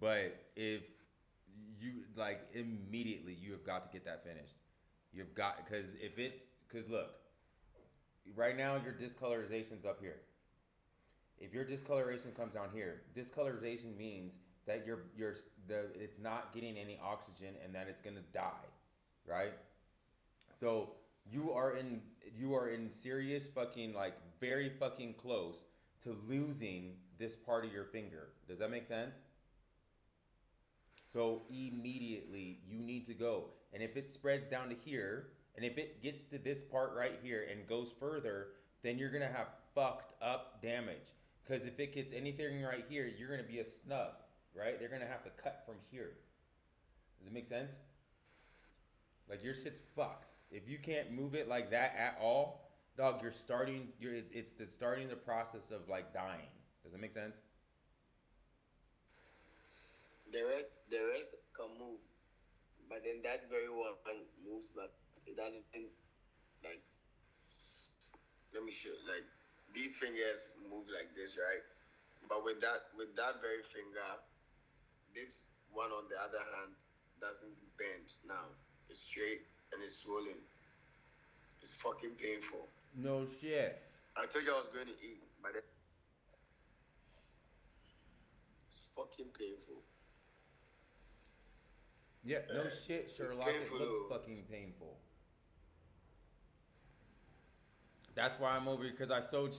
But if you like immediately, you have got to get that finished. You've got because if it's because look, right now your discolorization's up here. If your discoloration comes down here, discolorization means that it's not getting any oxygen and that it's gonna die, right? So you are in serious fucking like very fucking close to losing this part of your finger. Does that make sense? So immediately you need to go. And if it spreads down to here, and if it gets to this part right here and goes further, then you're gonna have fucked up damage. Because if it gets anything right here, you're gonna be a snub, right? They're gonna have to cut from here. Does it make sense? Like your shit's fucked. If you can't move it like that at all, dog, you're starting. It's the starting the process of like dying. Does that make sense? The rest can move, but then that very one moves, but it doesn't like. Let me show. Like these fingers move like this, right? But with that very finger, this one on the other hand doesn't bend now. It's straight and it's swollen. It's fucking painful. No shit. I told you I was going to eat, but it's fucking painful. Yeah, no shit, It's Sherlock. It painful looks though. fucking painful. That's why I'm over here because I showed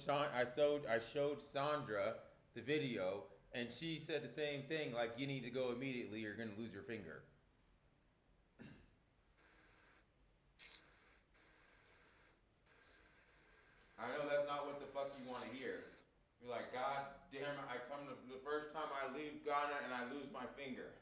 Sandra the video and she said the same thing. Like you need to go immediately. You're gonna lose your finger. I know that's not what the fuck you want to hear. You're like, God damn it! I come to the first time I leave Ghana and I lose my finger.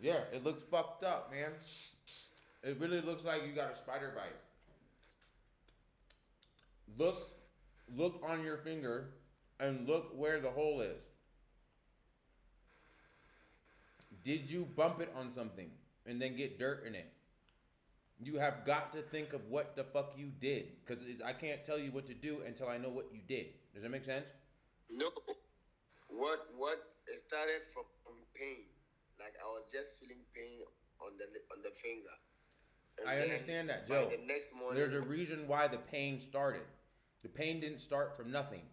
Yeah, it looks fucked up, man. It really looks like you got a spider bite. Look, look on your finger, and look where the hole is. Did you bump it on something and then get dirt in it? You have got to think of what the fuck you did, because I can't tell you what to do until I know what you did. Does that make sense? No, what it started from pain. Like I was just feeling pain on the finger, and I then understand that, by the Joe. next There's morning, a reason why the pain started. The pain didn't start from nothing.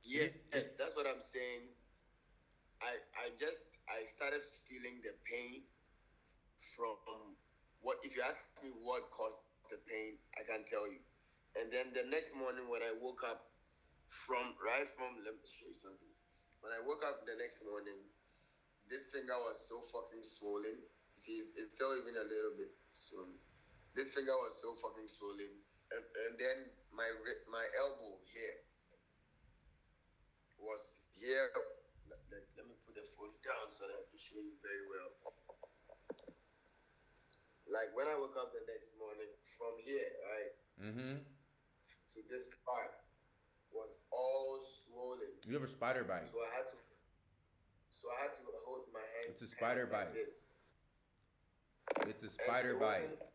yes, that's what I'm saying. I started feeling the pain from what if you ask me what caused the pain, I can tell you. And then the next morning when I woke up from let me show you something. When I woke up the next morning, this finger was so fucking swollen. You see, it's still even a little bit swollen. This finger was so fucking swollen, and then my elbow here was here. Let me put the phone down so that I can show you very well. Like when I woke up the next morning, from here, right, Mm-hmm. to this part was all swollen. You have a spider bite. So I had to hold my hand It's a kind spider of like bite. this, It's a and spider it bite. wasn't.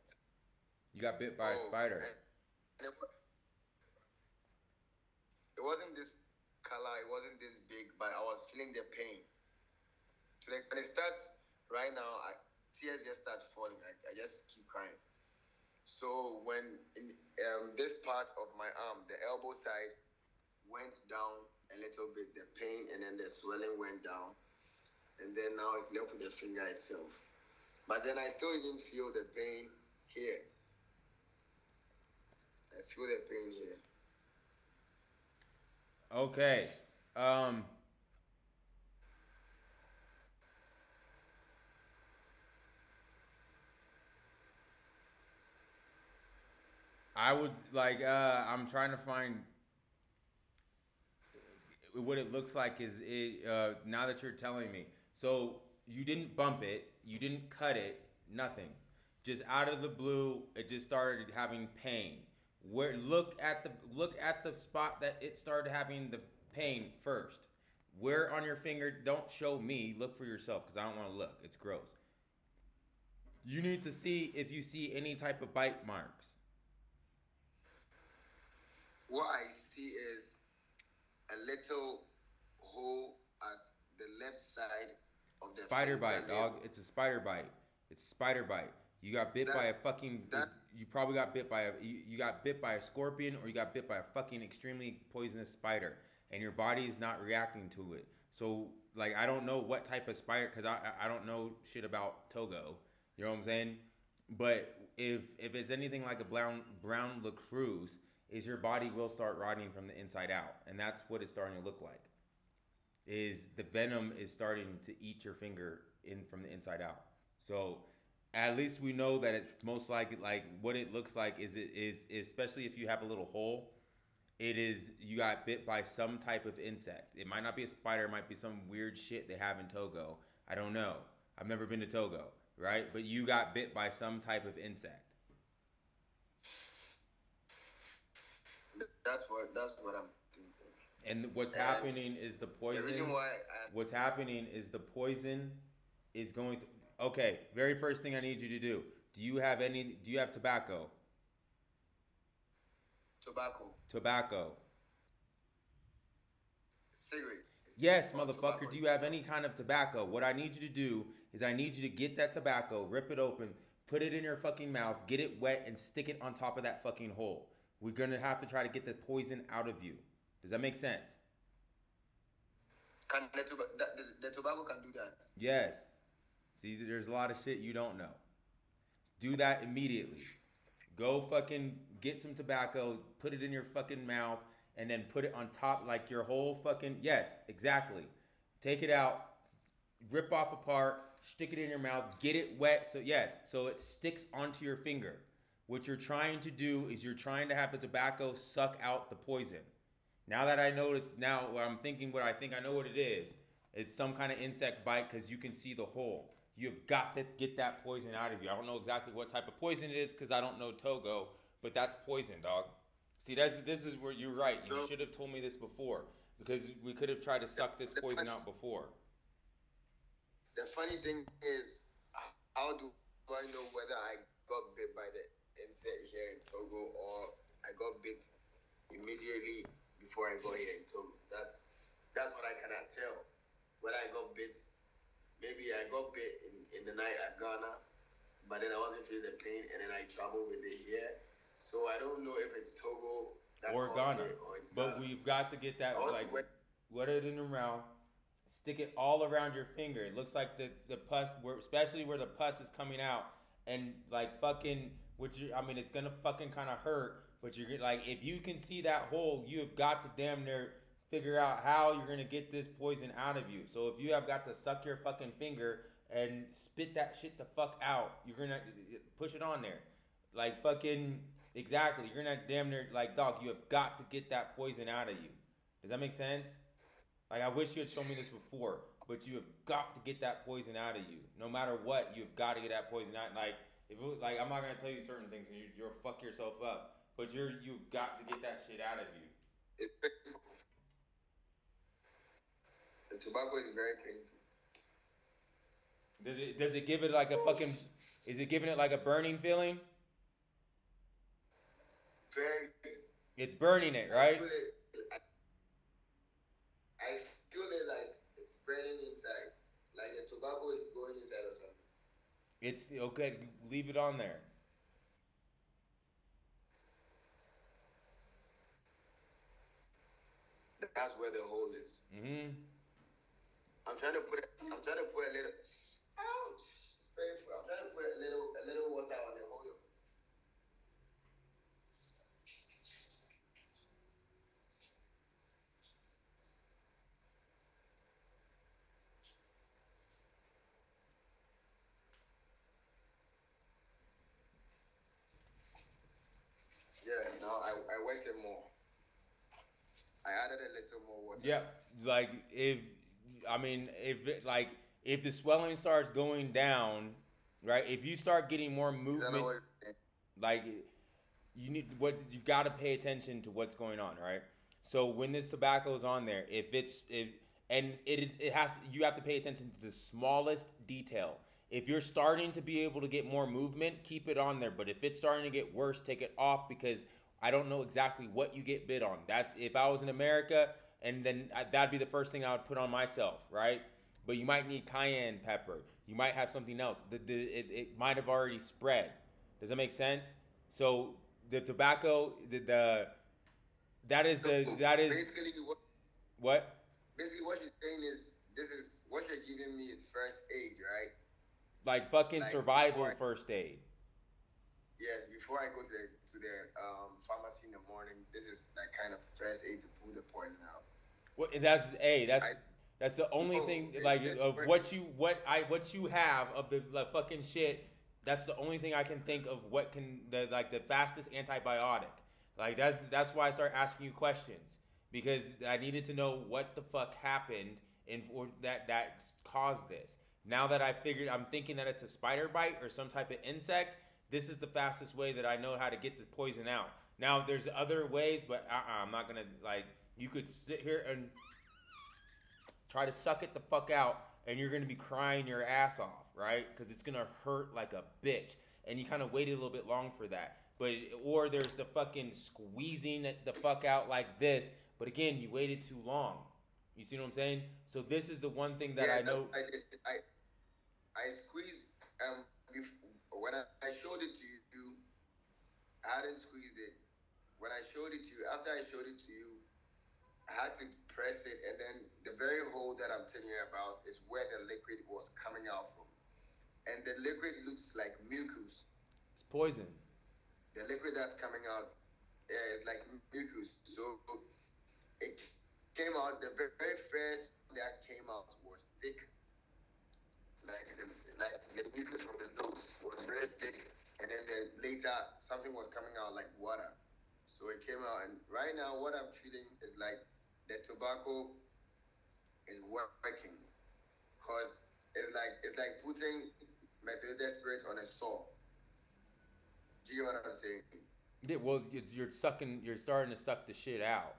You got bit by a Oh, spider. and it wasn't this color. It wasn't this big, but I was feeling the pain. So like when it starts right now, tears just start falling. I just keep crying. So when in this part of my arm, the elbow side went down a little bit, the pain and then the swelling went down, and then now it's left with the finger itself. But then I still even feel the pain here. I feel the pain here. Okay. Um, I would like. I'm trying to find what it looks like. Is it now that you're telling me? So you didn't bump it. You didn't cut it. Nothing. Just out of the blue, it just started having pain. Where look at the spot that it started having the pain first. Where on your finger? Don't show me. Look for yourself because I don't want to look. It's gross. You need to see if you see any type of bite marks. What I see is a little hole at the left side of the Spider bite, fingernail. dog. It's a spider bite. It's a spider bite. You got bit by a fucking. You probably got bit by a. You got bit by a scorpion, or you got bit by a fucking extremely poisonous spider, and your body is not reacting to it. So like, I don't know what type of spider, because I don't know shit about Togo. You know what I'm saying? But if it's anything like a brown lacrosse, is your body will start rotting from the inside out, and that's what it's starting to look like. Is the venom is starting to eat your finger in from the inside out. So at least we know that it's most likely, like what it looks like is it is, especially if you have a little hole, it is you got bit by some type of insect. It might not be a spider, it might be some weird shit they have in Togo. I don't know. I've never been to Togo, right? But you got bit by some type of insect. That's what I'm thinking. And what's happening is the poison. The reason why What's happening is the poison is going to. Okay, very first thing I need you to do. Do you have tobacco? Tobacco. Cigarette. Yes, motherfucker. Do you have any kind of tobacco? What I need you to do is I need you to get that tobacco, rip it open, put it in your fucking mouth, get it wet, and stick it on top of that fucking hole. We're gonna have to try to get the poison out of you. Does that make sense? Can the tobacco can do that? Yes. See, there's a lot of shit you don't know. Do that immediately. Go fucking get some tobacco, put it in your fucking mouth, and then put it on top like your whole fucking. Yes, exactly. Take it out, rip off a part, stick it in your mouth, get it wet. So yes, so it sticks onto your finger. What you're trying to do is you're trying to have the tobacco suck out the poison. Now that I know what I'm thinking, what I think I know what it is, it's some kind of insect bite because you can see the hole. You've got to get that poison out of you. I don't know exactly what type of poison it is because I don't know Togo, but that's poison, dog. See, this is where you're right. You should have told me this before because we could have tried to suck this poison out before. The funny thing is, how do I know whether I got bit by the insect here in Togo or I got bit immediately before I got here in Togo? That's what I cannot tell. Whether I got bit, maybe I got bit in the night at Ghana, but then I wasn't feeling the pain, and then I traveled with it here. So I don't know if it's Togo or Ghana, or it's but Ghana. We've got to get that wet it in the mouth, stick it all around your finger. It looks like the pus, especially where the pus is coming out, and like fucking, it's gonna fucking kind of hurt. But you're like, if you can see that hole, you have got to damn near figure out how you're gonna get this poison out of you. So if you have got to suck your fucking finger and spit that shit the fuck out, you're gonna push it on there, like fucking exactly. You're gonna damn near like, dog. You have got to get that poison out of you. Does that make sense? Like, I wish you had shown me this before, but you have got to get that poison out of you. No matter what, you've got to get that poison out. Like, if it was like, I'm not gonna tell you certain things, and you'll fuck yourself up. But you've got to get that shit out of you. The tobacco is very painful. Does it give it like a fucking? Is it giving it like a burning feeling? Very. It's burning it, right? I feel it like it's burning inside. Like the tobacco is going inside or something. It's okay. Leave it on there. That's where the hole is. Mm-hmm. I'm trying to put a little. Ouch! It's painful. I'm trying to put a little water on the hole. Yeah, no, I wet it more. I added a little more water. Yeah, like if the swelling starts going down, right? If you start getting more movement, like you got to pay attention to what's going on, right? So when this tobacco is on there, and it has you have to pay attention to the smallest detail. If you're starting to be able to get more movement, keep it on there. But if it's starting to get worse, take it off because I don't know exactly what you get bit on. That's if I was in America, and then that'd be the first thing I would put on myself, right? But you might need cayenne pepper. You might have something else. It might have already spread. Does that make sense? So the tobacco, the that is So the that is basically, what? what she's saying is this is what you're giving me is first aid, right? Like fucking Like survival first aid. yes, before I go to the pharmacy in the morning, this is like kind of first aid to pull the poison out. What that's a that's I that's the only no, thing like of what you have of the like, fucking shit. That's the only thing I can think of. What can the fastest antibiotic? Like that's why I start asking you questions because I needed to know what the fuck happened and or that caused this. Now that I figured, I'm thinking that it's a spider bite or some type of insect. This is the fastest way that I know how to get the poison out. Now there's other ways, but I'm not gonna like. You could sit here and try to suck it the fuck out, and you're gonna be crying your ass off, right? Because it's gonna hurt like a bitch, and you kind of waited a little bit long for that. But or there's the fucking squeezing it the fuck out like this, but again, you waited too long. You see what I'm saying? So this is the one thing that I know. I did. I squeezed when I showed it to you. I hadn't squeezed it. When I showed it to you, after I showed it to you, I had to press it, and then the very hole that I'm telling you about is where the liquid was coming out from, and the liquid looks like mucus. It's poison. The liquid that's coming out is like mucus. So it came out. The very first that came out was thick, like the mucus from the nose was very thick, and then later something was coming out like water. So it came out, and right now what I'm feeling is like the tobacco is working, cause it's like putting methylated spirit on a saw. Do you know what I'm saying? Yeah, well, you're starting to suck the shit out,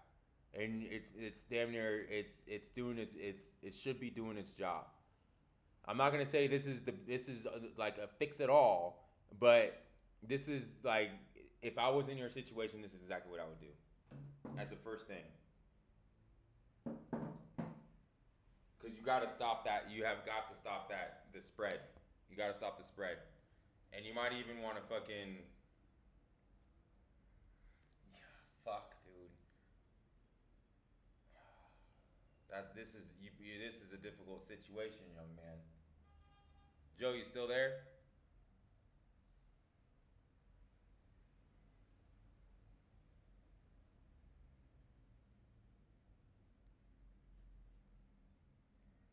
and it's damn near it's doing it should be doing its job. I'm not gonna say this is like a fix it all, but this is like if I was in your situation, this is exactly what I would do as the first thing. Because you got to stop that. You have got to stop the spread. You got to stop the spread, and you might even want to fucking fuck, dude. This is a difficult situation, young man. Joe, you still there?